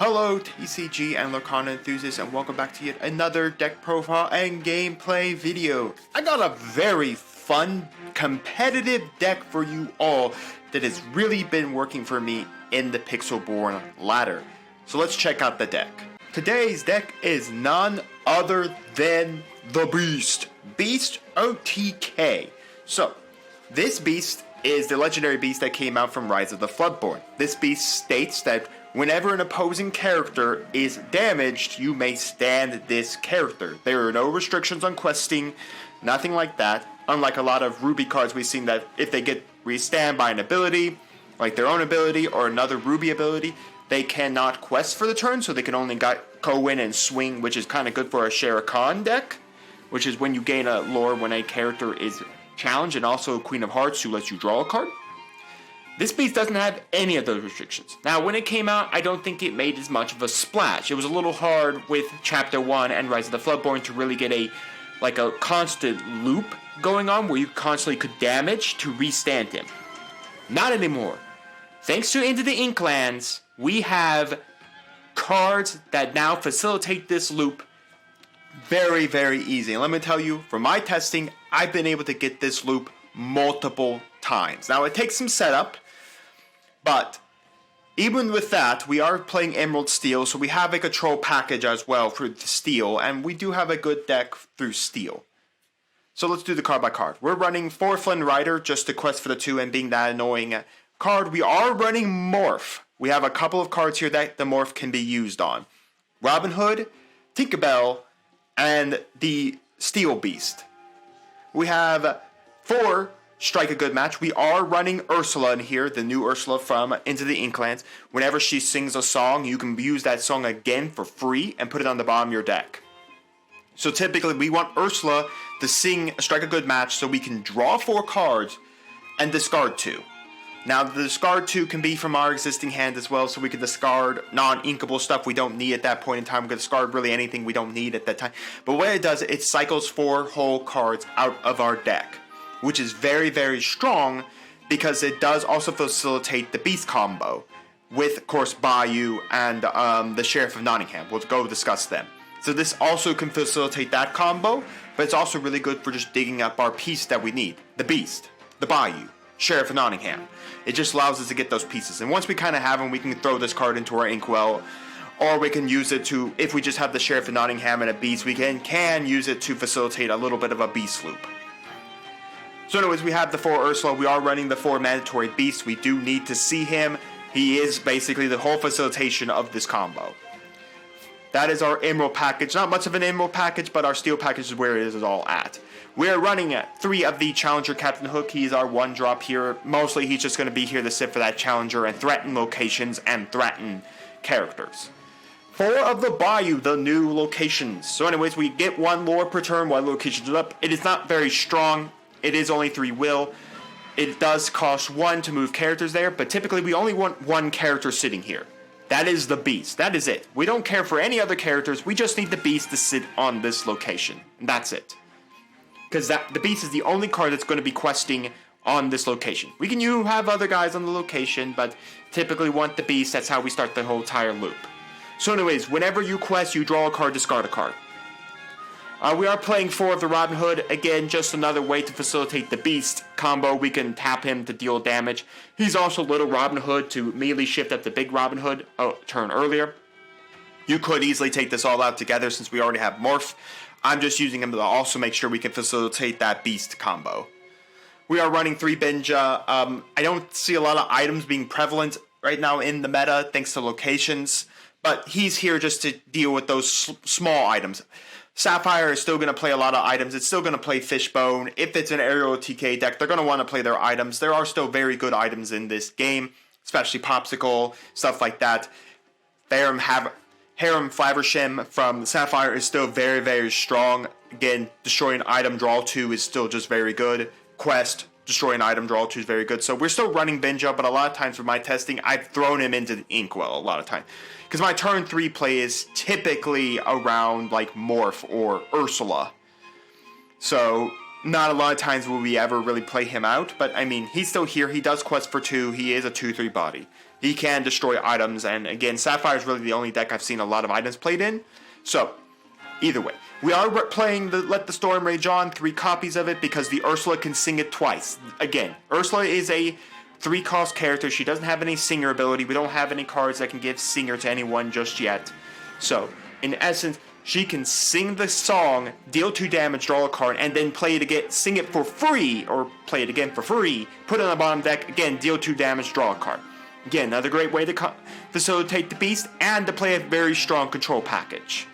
Hello TCG and Lorcana enthusiasts, and welcome back to yet another deck profile and gameplay video. I got a very fun, competitive deck for you all that has really been working for me in the Pixelborn ladder. So let's check out the deck. Today's deck is none other than the Beast. Beast OTK. So, this Beast is the legendary beast that came out from Rise of the Floodborn. This beast states that whenever an opposing character is damaged, you may stand this character. There are no restrictions on questing, nothing like that. Unlike a lot of Ruby cards we've seen that if they get restand by an ability, like their own ability or another Ruby ability, they cannot quest for the turn, so they can only go in and swing, which is kind of good for a Shere Khan deck, which is when you gain a lore when a character is challenged, and also Queen of Hearts, who lets you draw a card. This beast doesn't have any of those restrictions. Now, when it came out, I don't think it made as much of a splash. It was a little hard with Chapter 1 and Rise of the Floodborn to really get a constant loop going on where you constantly could damage to restand him. Not anymore. Thanks to Into the Inklands, we have cards that now facilitate this loop very, very easy. And let me tell you, from my testing, I've been able to get this loop multiple times. Now, it takes some setup, but even with that, we are playing Emerald Steel, so we have a control package as well for the Steel, and we do have a good deck through Steel. So let's do the card by card. We're running 4 Flynn Rider just to quest for the 2 and being that annoying card. We are running Morph. We have a couple of cards here that the Morph can be used on. Robin Hood, Tinkerbell, and the Steel Beast. We have 4 Strike a Good Match. We are running Ursula in here, the new Ursula from Into the Inklands. Whenever she sings a song, you can use that song again for free and put it on the bottom of your deck. So typically, we want Ursula to sing Strike a Good Match so we can draw 4 cards and discard 2. Now, the discard 2 can be from our existing hand as well, so we can discard non-inkable stuff we don't need at that point in time. We can discard really anything we don't need at that time. But what it does, it cycles 4 whole cards out of our deck, which is very, very strong because it does also facilitate the Beast combo with, of course, Bayou and the Sheriff of Nottingham. We'll go discuss them. So this also can facilitate that combo, but it's also really good for just digging up our piece that we need. The Beast, the Bayou, Sheriff of Nottingham. It just allows us to get those pieces. And once we kind of have them, we can throw this card into our Inkwell, or we can use it to, if we just have the Sheriff of Nottingham and a Beast, we can use it to facilitate a little bit of a Beast loop. So anyways, we have the 4 Ursula. We are running the 4 mandatory Beasts. We do need to see him. He is basically the whole facilitation of this combo. That is our Emerald package. Not much of an Emerald package, but our Steel package is where it is all at. We are running 3 of the Challenger Captain Hook. He's our 1-drop here. Mostly he's just going to be here to sit for that Challenger and threaten locations and threaten characters. 4 of the Bayou, the new locations. So anyways, we get 1 lore per turn while locations are up. It is not very strong. It is only 3 will. It does cost 1 to move characters there, but typically we only want 1 character sitting here. That is the Beast. That is it. We don't care for any other characters. We just need the Beast to sit on this location. And that's it. Because the Beast is the only card that's going to be questing on this location. We can have other guys on the location, but typically want the Beast. That's how we start the whole entire loop. So anyways, whenever you quest, you draw a card, discard a card. We are playing 4 of the Robin Hood. Again, just another way to facilitate the Beast combo. We can tap him to deal damage. He's also Little Robin Hood to immediately shift up the Big Robin Hood a turn earlier. You could easily take this all out together since we already have Morph. I'm just using him to also make sure we can facilitate that Beast combo. We are running 3 Benja. I don't see a lot of items being prevalent right now in the meta thanks to locations, but he's here just to deal with those small items. Sapphire is still going to play a lot of items. It's still going to play Fishbone. If it's an Aerial TK deck, they're going to want to play their items. There are still very good items in this game, especially Popsicle, stuff like that. Harem Faversham from Sapphire is still very, very strong. Again, destroying item, draw 2 is still just very good. Quest, destroying item, draw 2 is very good. So we're still running Benja, but a lot of times for my testing, I've thrown him into the Inkwell a lot of times. Because my turn 3 play is typically around like Morph or Ursula. So not a lot of times will we ever really play him out, but I mean, he's still here. He does quest for 2. He is a 2/3 body. He can destroy items, and again, Sapphire is really the only deck I've seen a lot of items played in. So, either way. We are playing the Let the Storm Rage On, 3 copies of it, because the Ursula can sing it twice. Again, Ursula is a 3-cost character. She doesn't have any singer ability. We don't have any cards that can give singer to anyone just yet. So, in essence, she can sing the song, deal 2 damage, draw a card, and then play it again, sing it for free, or play it again for free, put it on the bottom deck, again, deal 2 damage, draw a card. Again, another great way to facilitate the beast, and to play a very strong control package.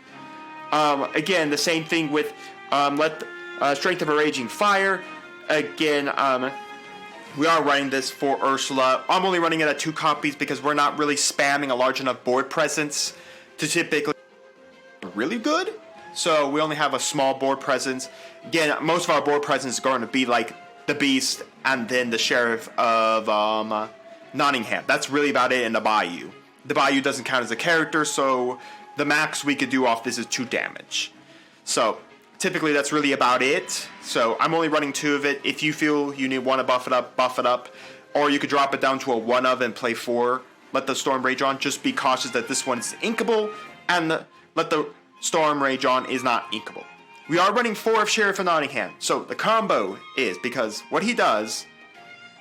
Again, the same thing with Strength of a Raging Fire. Again, we are running this for Ursula. I'm only running it at 2 copies because we're not really spamming a large enough board presence to typically really good. So we only have a small board presence. Again, most of our board presence is going to be like the Beast and then the Sheriff of Nottingham. That's really about it in the Bayou. The Bayou doesn't count as a character, so the max we could do off this is 2 damage. So typically that's really about it. So I'm only running 2 of it. If you feel you want to buff it up. Or you could drop it down to a 1 of and play 4. Let the Storm Rage On. Just be cautious that this one's inkable, and Let the Storm Rage On is not inkable. We are running 4 of Sheriff of Nottingham. So the combo is, because what he does,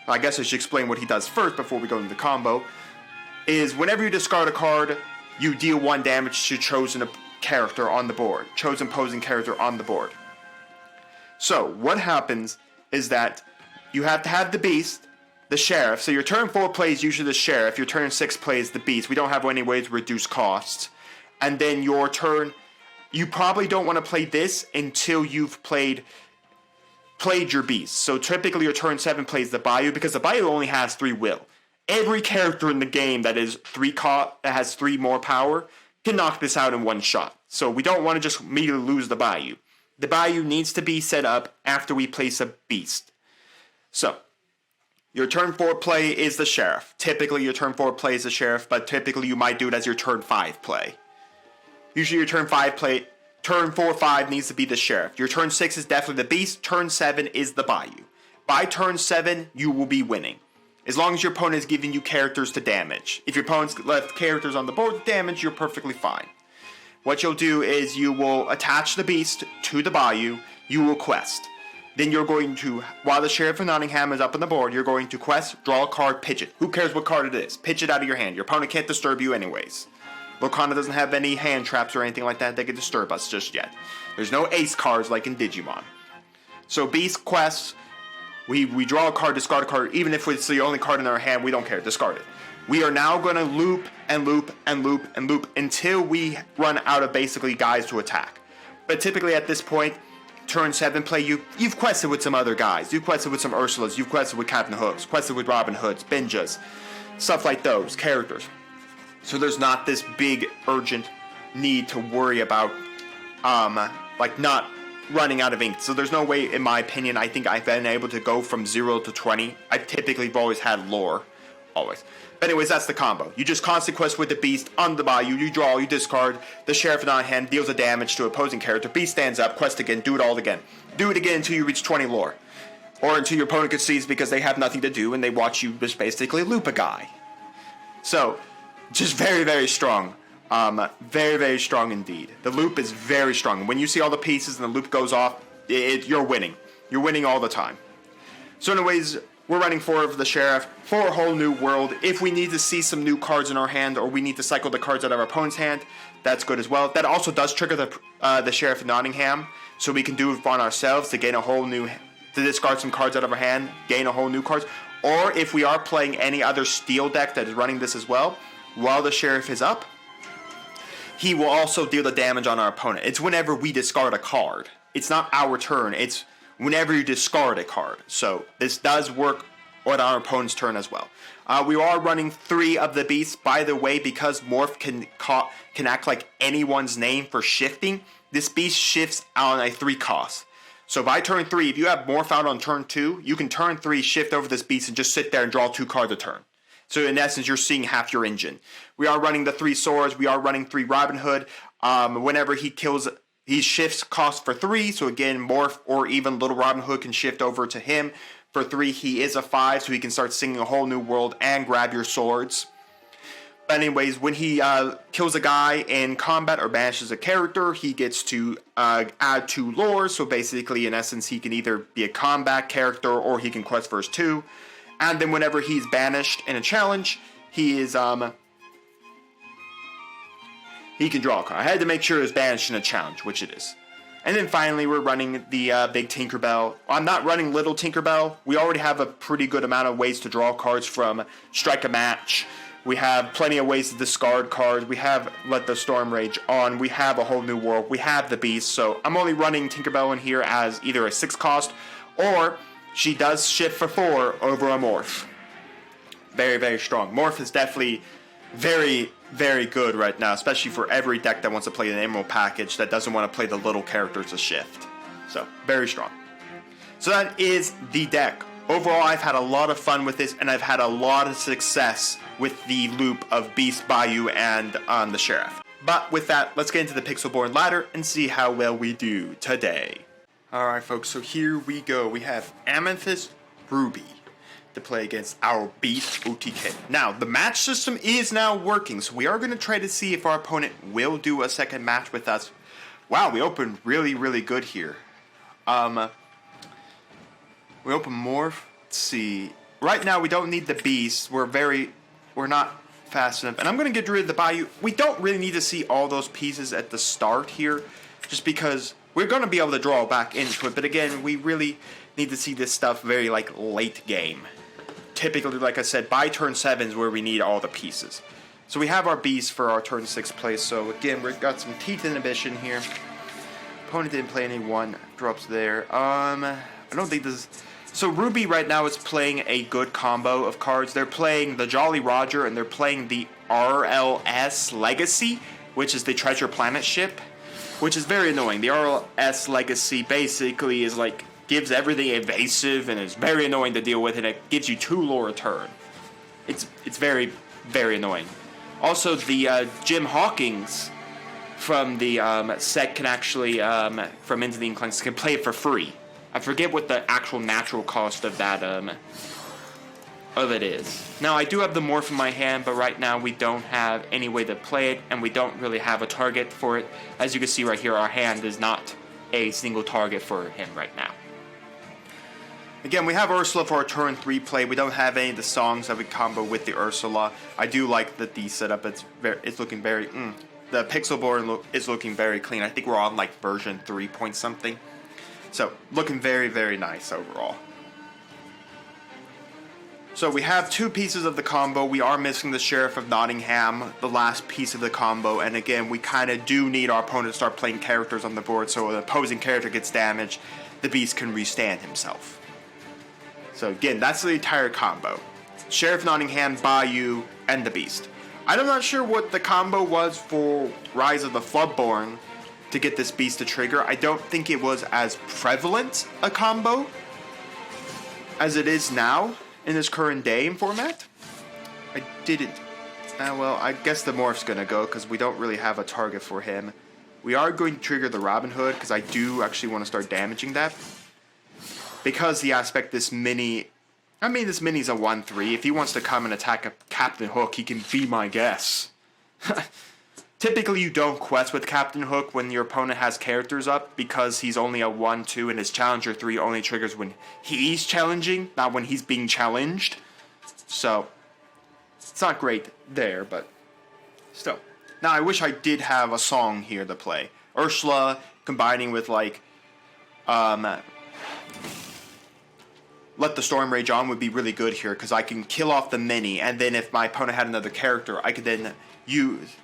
I guess I should explain what he does first before we go into the combo, is whenever you discard a card, you deal 1 damage to chosen character on the board. Chosen opposing character on the board. So what happens is that you have to have the Beast, the Sheriff. So your turn 4 plays usually the Sheriff. Your turn 6 plays the Beast. We don't have any way to reduce costs. And then your turn, you probably don't want to play this until you've played your Beast. So typically your turn 7 plays the Bayou, because the Bayou only has 3 will. Every character in the game that is that has 3 more power can knock this out in 1 shot. So we don't want to just immediately lose the Bayou. The Bayou needs to be set up after we place a Beast. So your turn 4 play is the Sheriff. Typically your turn 4 play is the Sheriff, but typically you might do it as your turn 5 play. Usually your turn 4, 5 needs to be the Sheriff. Your turn 6 is definitely the Beast. Turn 7 is the Bayou. By turn 7, you will be winning. As long as your opponent is giving you characters to damage. If your opponent's left characters on the board to damage, you're perfectly fine. What you'll do is you will attach the Beast to the Bayou. You will quest. Then you're going to, while the Sheriff of Nottingham is up on the board, you're going to quest, draw a card, pitch it. Who cares what card it is? Pitch it out of your hand. Your opponent can't disturb you anyways. Lorcana doesn't have any hand traps or anything like that that can disturb us just yet. There's no ace cards like in Digimon. So Beast quests, we draw a card, discard a card. Even if it's the only card in our hand, we don't care. Discard it. We are now going to loop and loop and loop and loop until we run out of basically guys to attack. But typically at this point, turn 7 play, you've quested with some other guys. You've quested with some Ursulas. You've quested with Captain Hooks. Quested with Robin Hoods, Binjas. Stuff like those, characters. So there's not this big urgent need to worry about like not running out of ink. So there's no way, in my opinion, I think I've been able to go from 0 to 20. I typically have always had lore. Always. But anyways, that's the combo. You just constantly quest with the Beast on the Bayou. You draw, you discard. The Sheriff in hand deals a damage to opposing character. Beast stands up, quest again, do it all again. Do it again until you reach 20 lore. Or until your opponent concedes because they have nothing to do and they watch you just basically loop a guy. So, just very, very strong. Very, very strong indeed. The loop is very strong. When you see all the pieces and the loop goes off, you're winning. You're winning all the time. So anyways, we're running 4 of the Sheriff for a whole new world. If we need to see some new cards in our hand, or we need to cycle the cards out of our opponent's hand, that's good as well. That also does trigger the Sheriff of Nottingham, so we can do it on ourselves to gain a whole new, to discard some cards out of our hand, gain a whole new cards. Or if we are playing any other steel deck that is running this as well, while the Sheriff is up, he will also deal the damage on our opponent. It's whenever we discard a card. It's not our turn. It's whenever you discard a card. So this does work on our opponent's turn as well. We are running 3 of the Beasts. By the way, because Morph can act like anyone's name for shifting, this Beast shifts on a 3 cost. So by turn 3, if you have Morph out on turn 2, you can turn 3, shift over this Beast, and just sit there and draw 2 cards a turn. So in essence, you're seeing half your engine. We are running the 3 swords. We are running 3 Robin Hood. Whenever he he shifts cost for 3, so again, Morph or even Little Robin Hood can shift over to him. For 3, he is a 5, so he can start singing a whole new world and grab your swords. But anyways, when he kills a guy in combat or banishes a character, he gets to add 2 lore. So basically, in essence, he can either be a combat character or he can quest verse 2. And then whenever he's banished in a challenge, he is he can draw a card. I had to make sure it was banished in a challenge, which it is. And then finally, we're running the big Tinkerbell. I'm not running Little Tinkerbell. We already have a pretty good amount of ways to draw cards from Strike a Match. We have plenty of ways to discard cards. We have Let the Storm Rage On. We have a whole new world. We have the Beast. So I'm only running Tinkerbell in here as either a 6 cost or she does shift for 4 over a Morph. Very, very strong. Morph is definitely very, very good right now, especially for every deck that wants to play an Emerald package that doesn't want to play the little characters to shift. So, very strong. So that is the deck. Overall, I've had a lot of fun with this, and I've had a lot of success with the loop of Beast, Bayou, and the Sheriff. But with that, let's get into the Pixelborn ladder and see how well we do today. Alright folks, so here we go. We have Amethyst, Ruby to play against our Beast OTK. Now, the match system is now working, so we are going to try to see if our opponent will do a second match with us. Wow, we opened really, really good here. We open Morph. Let's see. Right now, we don't need the Beast. We're not fast enough. And I'm going to get rid of the Bayou. We don't really need to see all those pieces at the start here, just because we're going to be able to draw back into it. But again, we really need to see this stuff very, late game. Typically, like I said, by turn 7 is where we need all the pieces. So we have our Beast for our turn 6 play. So again, we've got some teeth inhibition here. Opponent didn't play any 1 drops there. I don't think this is... So Ruby right now is playing a good combo of cards. They're playing the Jolly Roger and they're playing the RLS Legacy, which is the Treasure Planet ship, which is very annoying. The RLS Legacy basically is gives everything evasive and is very annoying to deal with, and it gives you 2 lore a turn. It's very, very annoying. Also, the Jim Hawkins from the set can actually, from Into the Inklands, can play it for free. I forget what the actual natural cost of that, of it is. Now, I do have the Morph in my hand, but right now we don't have any way to play it, and we don't really have a target for it. As you can see right here, our hand is not a single target for him right now. Again, we have Ursula for our turn 3 play. We don't have any of the songs that we combo with the Ursula. I do like that the setup, it's looking very, the Pixelborn is looking very clean. I think we're on version 3 point something. So, looking very, very nice overall. So, we have 2 pieces of the combo. We are missing the Sheriff of Nottingham, the last piece of the combo. And again, we kind of do need our opponent to start playing characters on the board. So, when the opposing character gets damaged, the Beast can restand himself. So, again, that's the entire combo. Sheriff Nottingham, Bayou, and the Beast. I'm not sure what the combo was for Rise of the Floodborn to get this Beast to trigger. I don't think it was as prevalent a combo as it is now in this current day in format. I didn't. Well, I guess the Morph's gonna go because we don't really have a target for him. We are going to trigger the Robin Hood because I do actually want to start damaging that. Because the aspect this mini... I mean, this mini's a 1-3. If he wants to come and attack a Captain Hook, he can be my guess. Typically, you don't quest with Captain Hook when your opponent has characters up because he's only a 1-2 and his Challenger 3 only triggers when he's challenging, not when he's being challenged. So, it's not great there, but still. Now, I wish I did have a song here to play. Ursula combining with, Let the Storm Rage On would be really good here because I can kill off the mini, and then if my opponent had another character, I could then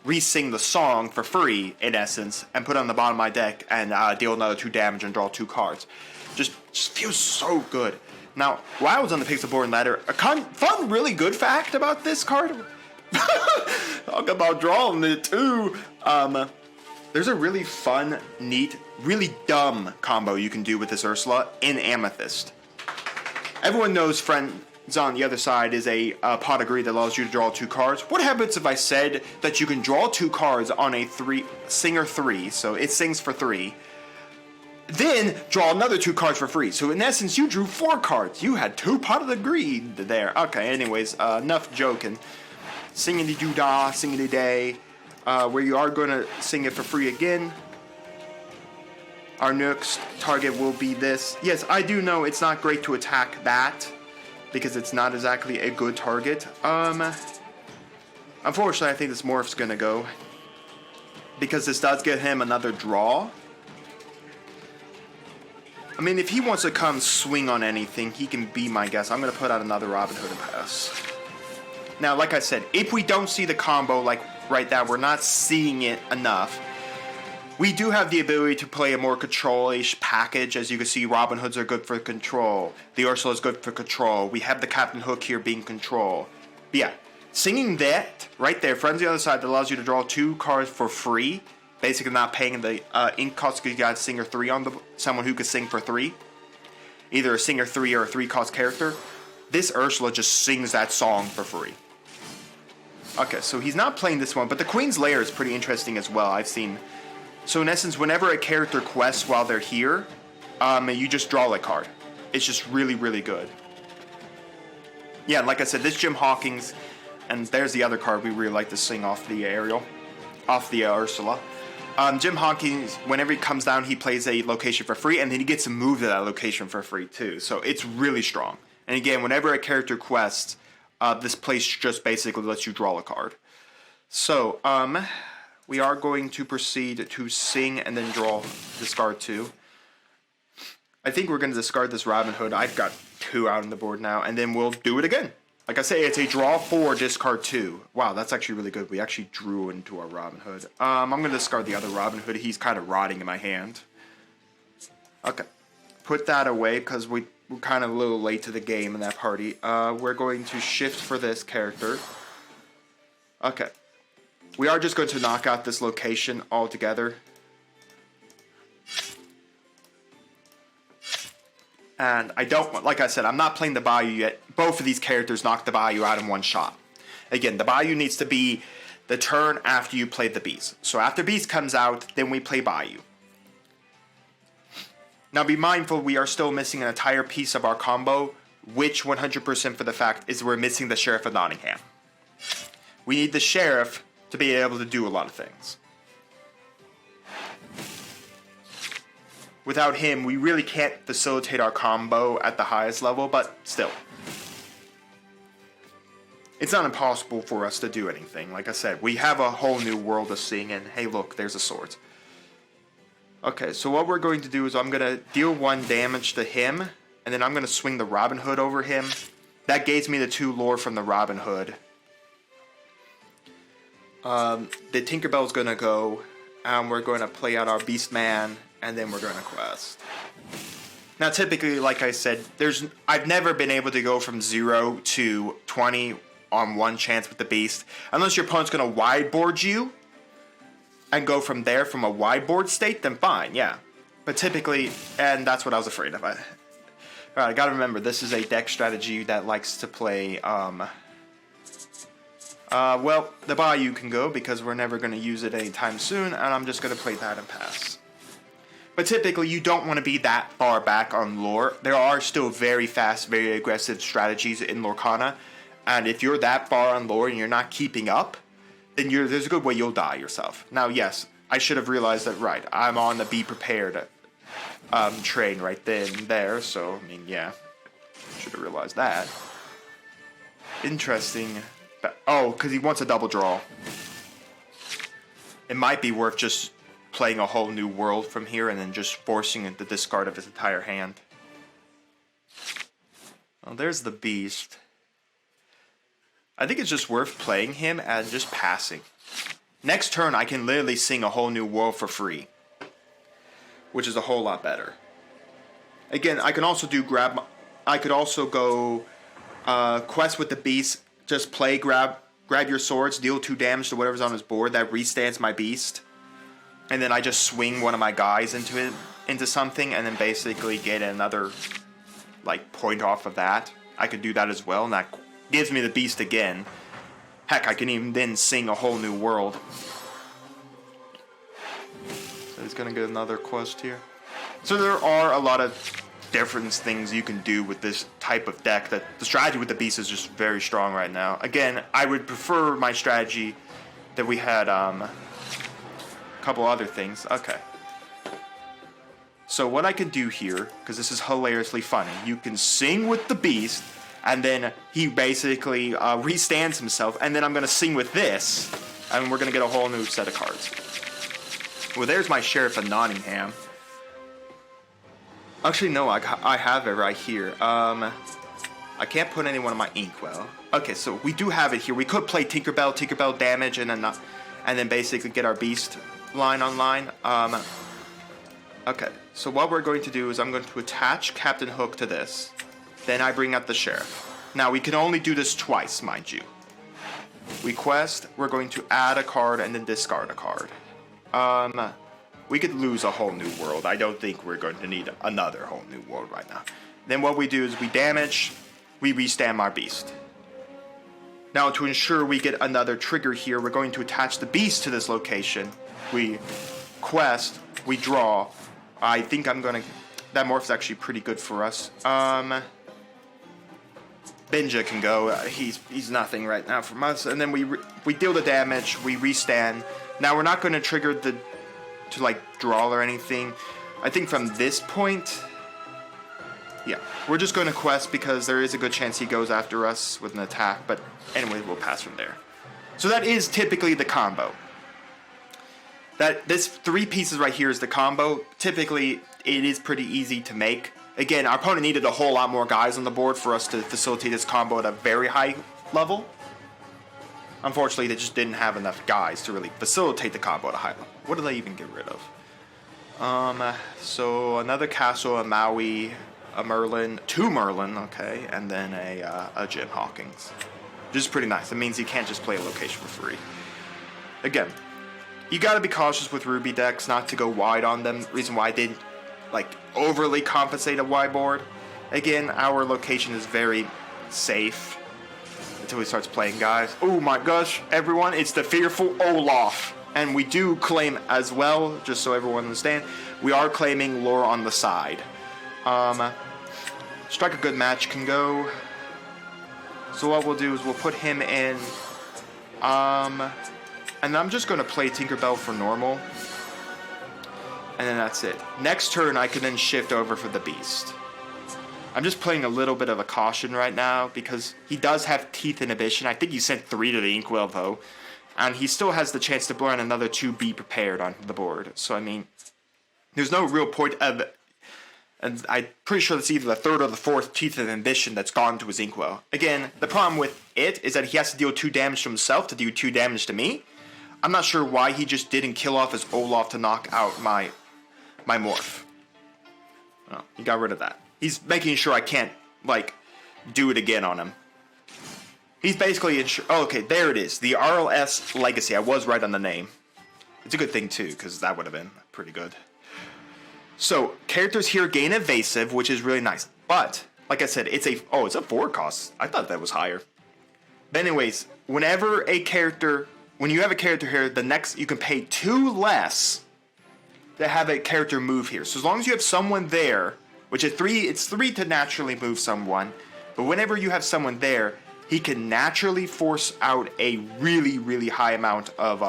re-sing the song for free, in essence, and put it on the bottom of my deck and deal another 2 damage and draw 2 cards. Just feels so good. Now, while I was on the Pixelborn ladder, a fun, really good fact about this card. Talk about drawing it too. There's a really fun, neat, really dumb combo you can do with this Ursula in Amethyst. Everyone knows So on the other side is a pot of greed that allows you to draw 2 cards. What happens if I said that you can draw 2 cards on a singer 3, so it sings for 3, then draw another 2 cards for free. So in essence, you drew 4 cards. You had 2 pot of the greed there. Okay, anyways, enough joking. Singing the doo-dah, singing the day, where you are going to sing it for free again. Our next target will be this. Yes, I do know it's not great to attack that, because it's not exactly a good target. Unfortunately, I think this Morph's going to go, because this does get him another draw. I mean, if he wants to come swing on anything, he can be my guess. I'm going to put out another Robin Hood and pass. Now, like I said, if we don't see the combo, like right now, we're not seeing it enough, we do have the ability to play a more control-ish package. As you can see, Robin Hoods are good for control. The Ursula is good for control. We have the Captain Hook here being control. But yeah, singing that right there, Friends on the other side, that allows you to draw 2 cards for free. Basically not paying the ink cost because you got a Singer 3 on someone who could sing for 3. Either a Singer 3 or a 3-cost character. This Ursula just sings that song for free. Okay, so he's not playing this one, but the Queen's Lair is pretty interesting as well. I've seen... So in essence, whenever a character quests while they're here, you just draw a card. It's just really, really good. Yeah, like I said, this Jim Hawkins, and there's the other card we really like to sing off the Ariel, off the Ursula. Jim Hawkins, whenever he comes down, he plays a location for free, and then he gets to move to that location for free too. So it's really strong. And again, whenever a character quests, this place just basically lets you draw a card. So, we are going to proceed to sing and then draw, discard 2. I think we're going to discard this Robin Hood. I've got 2 out on the board now, and then we'll do it again. Like I say, it's a draw 4, discard 2. Wow, that's actually really good. We actually drew into our Robin Hood. I'm going to discard the other Robin Hood. He's kind of rotting in my hand. Okay. Put that away because we're kind of a little late to the game in that party. We're going to shift for this character. Okay. We are just going to knock out this location altogether. And I don't, like I said, I'm not playing the Bayou yet. Both of these characters knock the Bayou out in one shot. Again, the Bayou needs to be the turn after you play the Beast. So after Beast comes out, then we play Bayou. Now be mindful, we are still missing an entire piece of our combo, which 100% for the fact is we're missing the Sheriff of Nottingham. We need the Sheriff to be able to do a lot of things. Without him, we really can't facilitate our combo at the highest level, but still. It's not impossible for us to do anything. Like I said, we have a whole new world to sing, and hey look, there's a sword. Okay, so what we're going to do is I'm going to deal 1 damage to him, and then I'm going to swing the Robin Hood over him. That gains me the 2 lore from the Robin Hood. The Tinkerbell's going to go, and we're going to play out our Beastman, and then we're going to quest. Now, typically, like I said, I've never been able to go from 0 to 20 on 1 chance with the Beast, unless your opponent's going to wideboard you, and go from there from a wideboard state, then fine, yeah. But typically, and that's what I was afraid of. Alright, I gotta remember, this is a deck strategy that likes to play, well, the Bayou can go because we're never going to use it anytime soon, and I'm just going to play that and pass. But typically, you don't want to be that far back on lore. There are still very fast, very aggressive strategies in Lorcana, and if you're that far on lore and you're not keeping up, then there's a good way you'll die yourself. Now, yes, I should have realized that, right, I'm on the be prepared train right then and there, so, I mean, yeah, should have realized that. Interesting. Oh, because he wants a double draw. It might be worth just playing a whole new world from here and then just forcing the discard of his entire hand. Oh, there's the Beast. I think it's just worth playing him and just passing. Next turn, I can literally sing a whole new world for free, which is a whole lot better. Again, I can also do I could also go quest with the Beast. Just play, grab your swords, deal 2 damage to whatever's on his board. That restants my Beast, and then I just swing one of my guys into something, and then basically get another like point off of that. I could do that as well, and that gives me the beast again. Heck, I can even then sing a whole new world. So he's gonna get another quest here. So there are a lot of different things you can do with this type of deck. That the strategy with the beast is just very strong right now. Again, I would prefer my strategy that we had a couple other things. Okay. So what I can do here, because this is hilariously funny, you can sing with the beast, and then he basically restands himself, and then I'm going to sing with this, and we're going to get a whole new set of cards. Well, there's my Sheriff of Nottingham. Actually, no, I have it right here. I can't put anyone on my Inkwell. Okay, so we do have it here. We could play Tinkerbell damage, and then basically get our beast line online. Okay, so what we're going to do is I'm going to attach Captain Hook to this. Then I bring out the Sheriff. Now, we can only do this twice, mind you. We quest, we're going to add a card and then discard a card. We could lose a whole new world. I don't think we're going to need another whole new world right now. Then what we do is we damage, we restand our beast. Now, to ensure we get another trigger here, we're going to attach the beast to this location. We quest, we draw. I think I'm gonna... That morph's actually pretty good for us. Benja can go. He's nothing right now from us. And then we deal the damage. We restand. Now we're not going to trigger to like draw or anything. I think from this point, yeah, we're just going to quest because there is a good chance he goes after us with an attack. But anyway, we'll pass from there. So that is typically the combo. This 3 pieces right here is the combo. Typically, it is pretty easy to make. Again, our opponent needed a whole lot more guys on the board for us to facilitate this combo at a very high level. Unfortunately, they just didn't have enough guys to really facilitate the combo at a high level. What did they even get rid of? So another castle, a Maui, a Merlin, 2 Merlin, okay, and then a Jim Hawkins. Which is pretty nice. It means you can't just play a location for free. Again, you gotta be cautious with Ruby decks not to go wide on them. Reason why I did like overly compensate a wide board. Again, our location is very safe until he starts playing guys. Oh my gosh, everyone, it's the fearful Olaf. And we do claim as well, just so everyone understands, we are claiming lore on the side. Strike a good match can go. So what we'll do is we'll put him in. And I'm just going to play Tinkerbell for normal. And then that's it. Next turn, I can then shift over for the Beast. I'm just playing a little bit of a caution right now because he does have Teeth Inhibition. I think he sent 3 to the Inkwell, though. And he still has the chance to burn another 2 Be Prepared on the board. So, I mean, there's no real point of... And I'm pretty sure that's either the 3rd or the 4th Teeth of Ambition that's gone to his Inkwell. Again, the problem with it is that he has to deal 2 damage to himself to do 2 damage to me. I'm not sure why he just didn't kill off his Olaf to knock out my morph. Oh, he got rid of that. He's making sure I can't, like, do it again on him. He's basically oh, okay, there it is. The RLS Legacy. I was right on the name. It's a good thing, too, because that would have been pretty good. So, characters here gain evasive, which is really nice. But, like I said, it's a 4 cost. I thought that was higher. But anyways, when you have a character here, the next, you can pay 2 less to have a character move here. So as long as you have someone there, which is 3, it's 3 to naturally move someone. But whenever you have someone there, he can naturally force out a really, really high amount of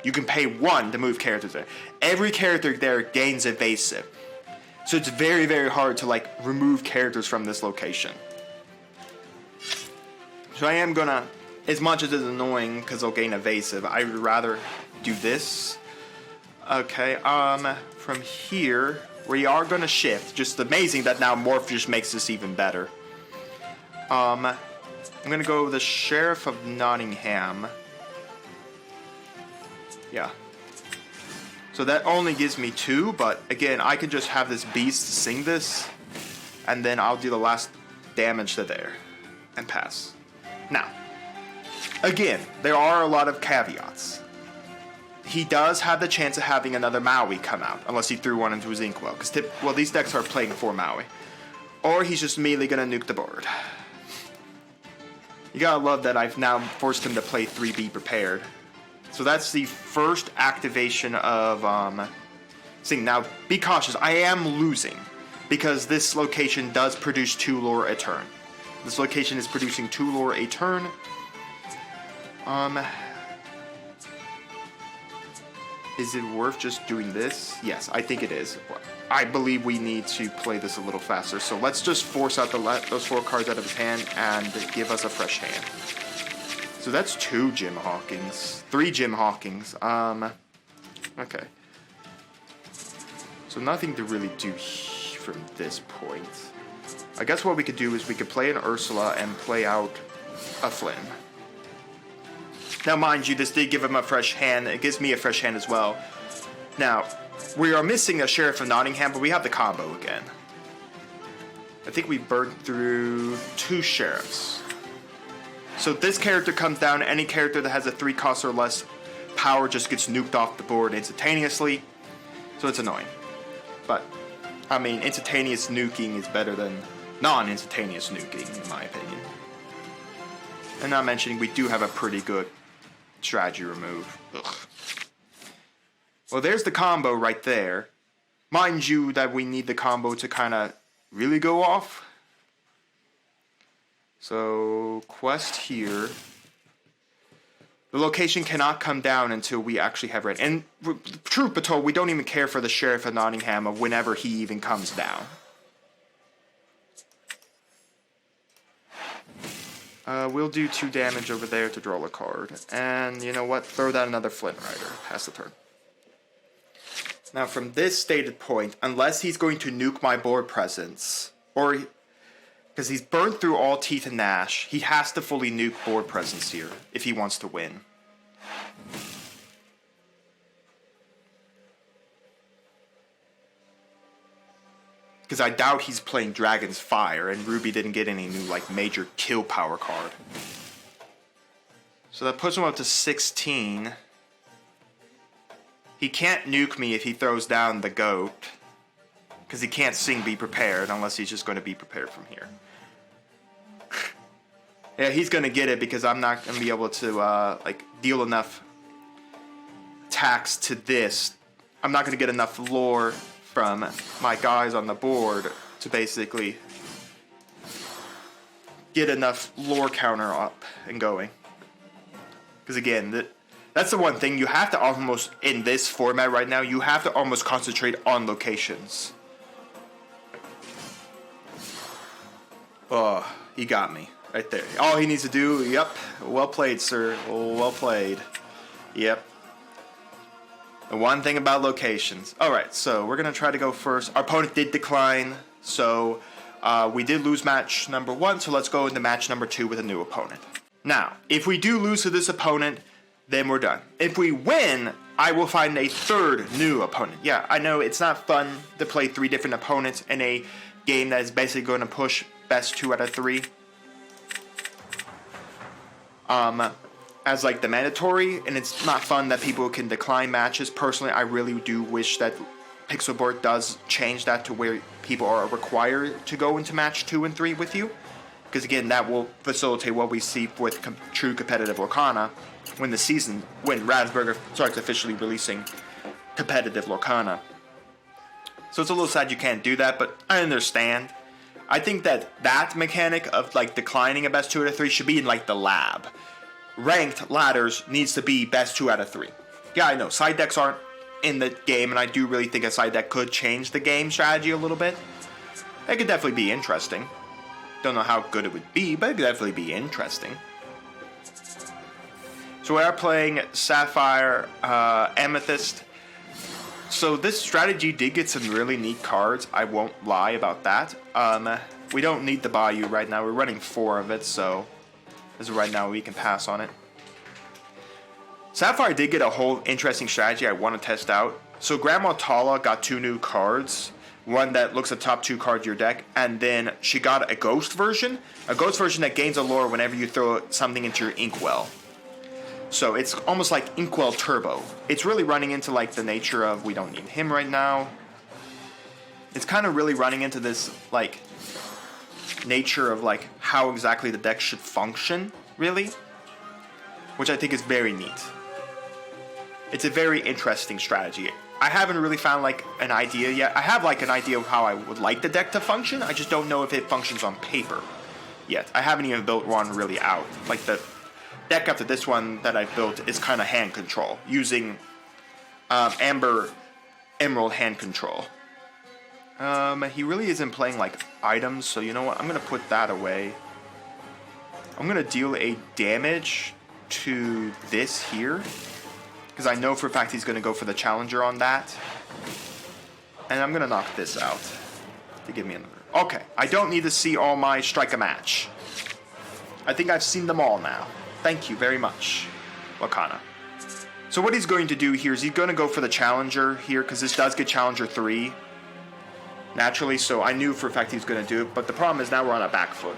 you can pay 1 to move characters there. Every character there gains evasive. So it's very, very hard to like remove characters from this location. So I am gonna, as much as it's annoying because they'll gain evasive, I would rather do this. Okay, from here, we are gonna shift. Just amazing that now Morph just makes this even better. I'm gonna go with the Sheriff of Nottingham. Yeah. So that only gives me 2, but again, I can just have this beast sing this, and then I'll do the last damage to there, and pass. Now, again, there are a lot of caveats. He does have the chance of having another Maui come out, unless he threw one into his Inkwell, because these decks are playing for Maui. Or he's just immediately going to nuke the board. You gotta love that I've now forced him to play 3 Be Prepared. So that's the first activation of Sing. Now, be cautious. I am losing because this location does produce 2 lore a turn. This location is producing 2 lore a turn. Is it worth just doing this? Yes, I think it is. I believe we need to play this a little faster. So let's just force out those 4 cards out of his hand and give us a fresh hand. So that's 2 Jim Hawkins. 3 Jim Hawkins. Okay. So nothing to really do from this point. I guess what we could do is we could play an Ursula and play out a Flynn. Now, mind you, this did give him a fresh hand. It gives me a fresh hand as well. Now, we are missing a Sheriff of Nottingham, but we have the combo again. I think we burned through 2 Sheriffs. So this character comes down. Any character that has a 3 cost or less power just gets nuked off the board instantaneously. So it's annoying. But, I mean, instantaneous nuking is better than non-instantaneous nuking, in my opinion. And not mentioning, we do have a pretty good strategy remove. Ugh. Well, there's the combo right there. Mind you that we need the combo to kind of really go off. So, quest here. The location cannot come down until we actually have red. And truth be told, we don't even care for the Sheriff of Nottingham of whenever he even comes down. We'll do 2 damage over there to draw a card. And you know what? Throw down another Flint Rider. Pass the turn. Now from this stated point, unless he's going to nuke my board presence, or because he's burned through all Teeth and Gnash, he has to fully nuke board presence here if he wants to win. Because I doubt he's playing Dragon's Fire, and Ruby didn't get any new, like, major kill power card. So that puts him up to 16. He can't nuke me if he throws down the goat. Because he can't sing Be Prepared unless he's just going to be prepared from here. Yeah, he's going to get it because I'm not going to be able to, like, deal enough attacks to this. I'm not going to get enough lore from my guys on the board to basically get enough lore counter up and going. Because again, that's the one thing you have to almost, in this format right now, you have to almost concentrate on locations. Oh, he got me right there. All he needs to do, yep, well played, sir, well played. Yep. The one thing about locations. Alright, so we're going to try to go first. Our opponent did decline, so we did lose match number 1, so let's go into match number 2 with a new opponent. Now, if we do lose to this opponent, then we're done. If we win, I will find a 3rd new opponent. Yeah, I know it's not fun to play 3 different opponents in a game that is basically going to push best 2 out of 3. As like the mandatory, and it's not fun that people can decline matches. Personally, I really do wish that Pixelborn does change that to where people are required to go into match 2 and 3 with you. Because again, that will facilitate what we see with true competitive Lorcana when Radsburger starts officially releasing competitive Lorcana. So it's a little sad you can't do that, but I understand. I think that mechanic of like declining a best 2 out of 3 should be in like the lab. Ranked ladders needs to be best 2 out of 3. Yeah, I know, side decks aren't in the game, and I do really think a side deck could change the game strategy a little bit. It could definitely be interesting. Don't know how good it would be, but it could definitely be interesting. So we are playing Sapphire Amethyst. So this strategy did get some really neat cards, I won't lie about that. We don't need the Bayou right now, we're running 4 of it, so as of right now we can pass on it. Sapphire did get a whole interesting strategy I want to test out. So Grandma Tala got 2 new cards. One that looks at top 2 cards of your deck, and then she got a ghost version. A ghost version that gains a lore whenever you throw something into your Inkwell. So it's almost like Inkwell Turbo. It's really running into like the nature of we don't need him right now. It's kind of really running into this like nature of like how exactly the deck should function really. Which I think is very neat. It's a very interesting strategy. I haven't really found like an idea yet. I have like an idea of how I would like the deck to function. I just don't know if it functions on paper yet. I haven't even built one really out. Like the deck after this one that I built is kind of hand control, using Amber Emerald hand control. He really isn't playing like items, so you know what? I'm gonna put that away. I'm gonna deal a damage to this here, because I know for a fact he's gonna go for the challenger on that. And I'm gonna knock this out to give me another. Okay, I don't need to see all my strike a match. I think I've seen them all now. Thank you very much, Lorcana. So what he's going to do here is he's going to go for the challenger here, because this does get challenger 3 naturally, so I knew for a fact he was going to do it, but the problem is now we're on a back foot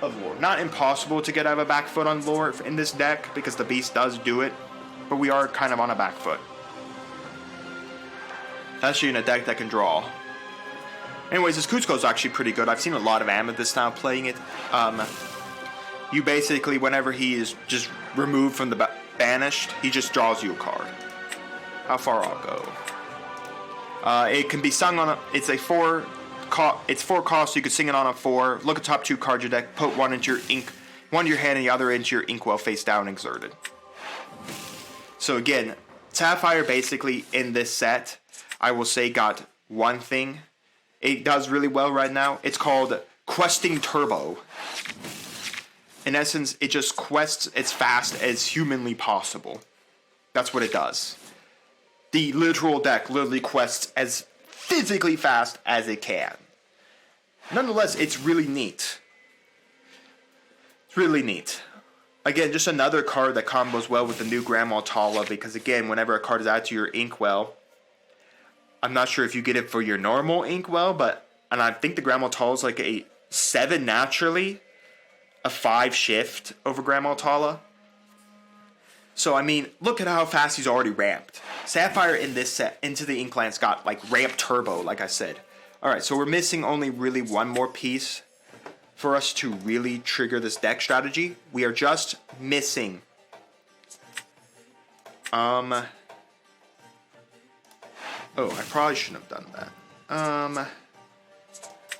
of lore. Not impossible to get out of a back foot on lore in this deck, because the beast does do it, but we are kind of on a back foot. Especially in a deck that can draw. Anyways, this Cusco is actually pretty good. I've seen a lot of Amethyst now playing it. You basically, whenever he is just removed from the banished, he just draws you a card. How far I'll go. It can be sung on a. It's 4 costs. So you can sing it on a 4. Look at top 2 cards of your deck. Put one into your ink, one to your hand, and the other into your inkwell face down exerted. So again, Sapphire basically in this set, I will say, got one thing. It does really well right now. It's called Questing Turbo. In essence, it just quests as fast as humanly possible. That's what it does. The literal deck literally quests as physically fast as it can. Nonetheless, it's really neat. It's really neat. Again, just another card that combos well with the new Grandma Tala, because again, whenever a card is added to your inkwell, I'm not sure if you get it for your normal inkwell, and I think the Grandma Tala is like a 7 naturally, a 5 shift over Grandma Tala. So, I mean, look at how fast he's already ramped. Sapphire in this set, Into the Inklands, got like ramp turbo, like I said. Alright, so we're missing only really one more piece for us to really trigger this deck strategy. We are just missing oh, I probably shouldn't have done that.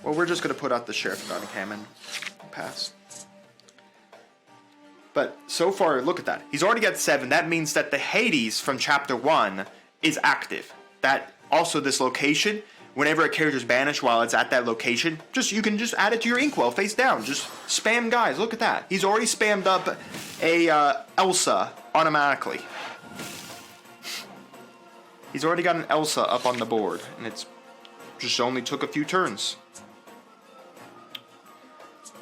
Well, we're just gonna put out the Sheriff of Nottingham and pass. But so far, look at that. He's already got 7. That means that the Hades from Chapter 1 is active. That also this location, whenever a character is banished while it's at that location, you can just add it to your inkwell face down. Just spam guys. Look at that. He's already spammed up a Elsa automatically. He's already got an Elsa up on the board, and it's just only took a few turns.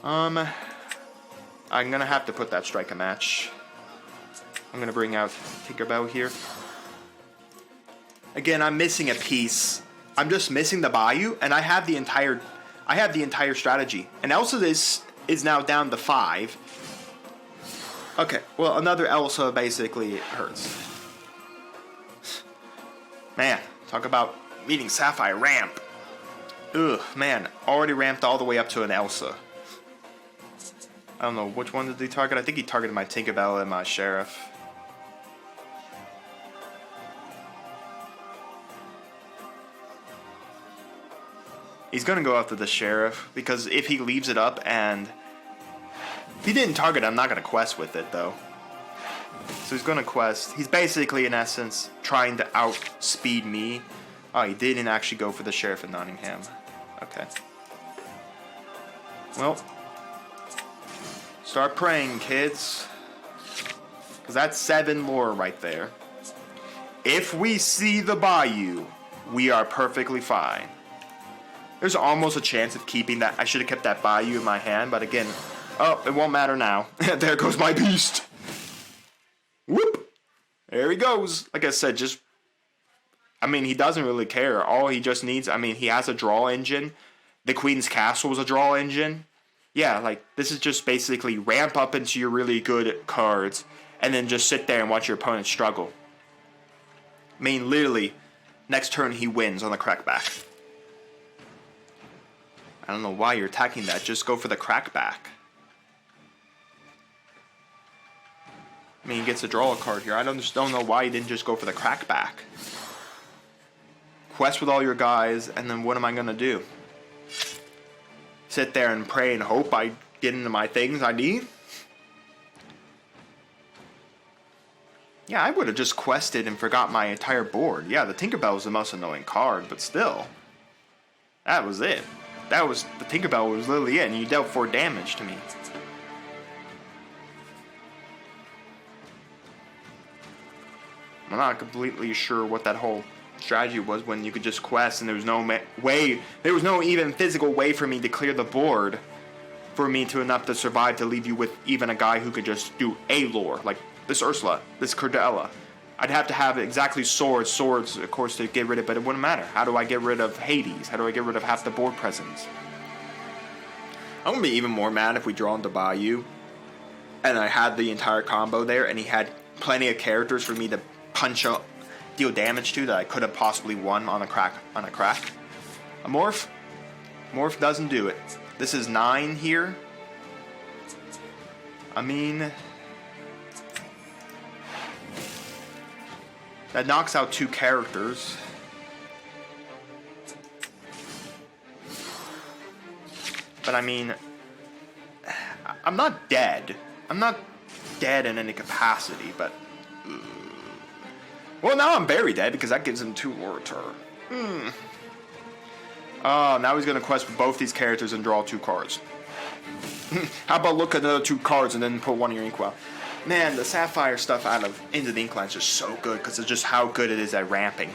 I'm gonna have to put that strike a match. I'm gonna bring out Tinkerbell here. Again, I'm missing a piece. I'm just missing the Bayou, and I have the entire strategy. And Elsa is now down to 5. Okay, well, another Elsa basically hurts. Man, talk about meeting Sapphire ramp. Ugh, man, already ramped all the way up to an Elsa. I don't know, which one did he target? I think he targeted my Tinkerbell and my Sheriff. He's gonna go after the Sheriff, because if he leaves it up and... If he didn't target it, I'm not gonna quest with it, though. So he's gonna quest. He's basically, in essence, trying to outspeed me. Oh, he didn't actually go for the Sheriff of Nottingham. Okay. Well... Start praying, kids. Because that's 7 lore right there. If we see the Bayou, we are perfectly fine. There's almost a chance of keeping that. I should have kept that Bayou in my hand, but again, oh, it won't matter now. There goes my beast. Whoop. There he goes. Like I said, he doesn't really care. All he just needs, he has a draw engine. The Queen's Castle is a draw engine. Yeah, like, this is just basically ramp up into your really good cards, and then just sit there and watch your opponent struggle. Literally, next turn he wins on the crackback. I don't know why you're attacking that, just go for the crackback. I mean, he gets to draw a card here. I just don't know why he didn't just go for the crackback. Quest with all your guys, and then what am I going to do? Sit there and pray and hope I get into my things I need? Yeah, I would have just quested and forgot my entire board. Yeah, the Tinkerbell was the most annoying card, but still. That was it. The Tinkerbell was literally it, and you dealt 4 damage to me. I'm not completely sure what that whole strategy was when you could just quest and there was no way, there was no even physical way for me to clear the board for me to enough to survive to leave you with even a guy who could just do a lore, like this Ursula, this Cordella. I'd have to have exactly swords, of course, to get rid of it, but it wouldn't matter. How do I get rid of Hades? How do I get rid of half the board presence? I'm gonna be even more mad if we draw into Bayou and I had the entire combo there and he had plenty of characters for me to punch up, deal damage to that I could have possibly won on a crack. A Morph doesn't do it. This is 9 here. I mean, that knocks out 2 characters. But I mean, I'm not dead. I'm not dead in any capacity, but well, now I'm very dead because that gives him 2 more return. Oh, now he's going to quest with both these characters and draw 2 cards. How about look at the 2 cards and then put 1 in your inkwell? Man, the Sapphire stuff out of Into the Inklands is just so good because it's just how good it is at ramping.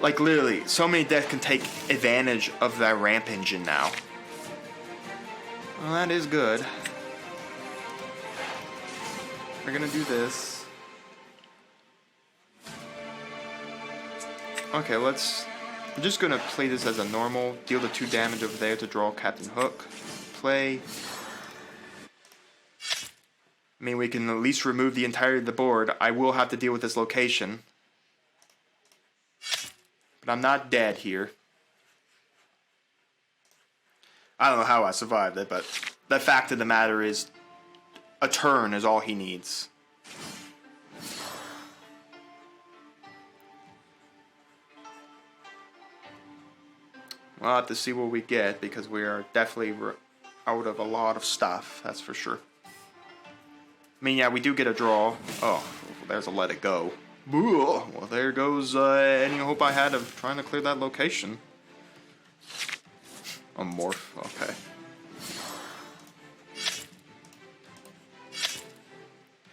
Like, literally, so many decks can take advantage of that ramp engine now. Well, that is good. We're going to do this. Okay, I'm just gonna play this as a normal, deal the 2 damage over there to draw Captain Hook, play. I mean, we can at least remove the entirety of the board. I will have to deal with this location. But I'm not dead here. I don't know how I survived it, but the fact of the matter is, a turn is all he needs. We'll have to see what we get because we are definitely out of a lot of stuff, that's for sure. I mean, yeah, we do get a draw. Oh, there's a let it go. Well, there goes any hope I had of trying to clear that location. A Morph, okay.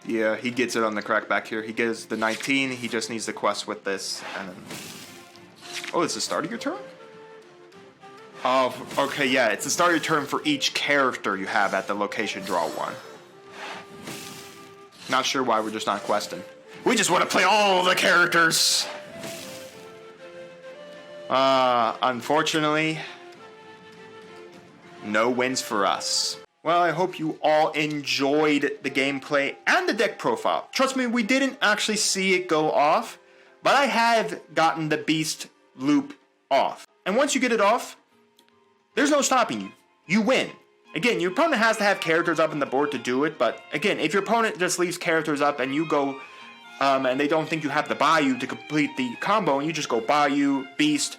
Yeah, he gets it on the crackback here. He gets the 19, he just needs to quest with this, and then... Oh, it's the start of your turn? Oh, okay, yeah, it's the start of your turn for each character you have at the location, draw 1. Not sure why we're just not questing. We just want to play all the characters! Unfortunately, no wins for us. Well, I hope you all enjoyed the gameplay and the deck profile. Trust me, we didn't actually see it go off, but I have gotten the beast loop off. And once you get it off, there's no stopping you. You win. Again, your opponent has to have characters up on the board to do it, but again, if your opponent just leaves characters up and you go, and they don't think you have the Bayou to complete the combo, and you just go Bayou, Beast,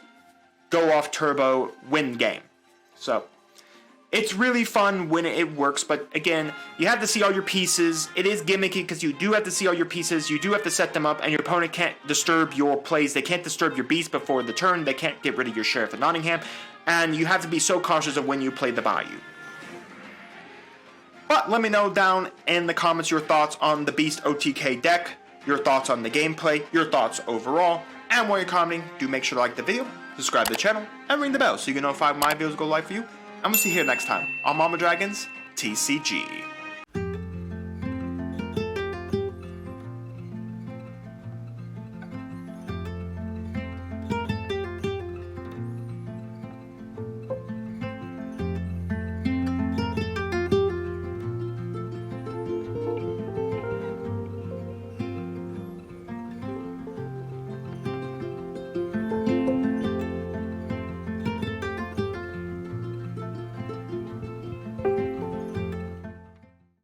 go off turbo, win game. So, it's really fun when it works, but again, you have to see all your pieces. It is gimmicky because you do have to see all your pieces, you do have to set them up, and your opponent can't disturb your plays. They can't disturb your Beast before the turn, they can't get rid of your Sheriff of Nottingham, and you have to be so cautious of when you play the Bayou. But let me know down in the comments your thoughts on the Beast OTK deck, your thoughts on the gameplay, your thoughts overall, and while you're commenting, do make sure to like the video, subscribe to the channel, and ring the bell so you can notify when my videos go live for you. And we'll see you here next time on Mama Dragons TCG.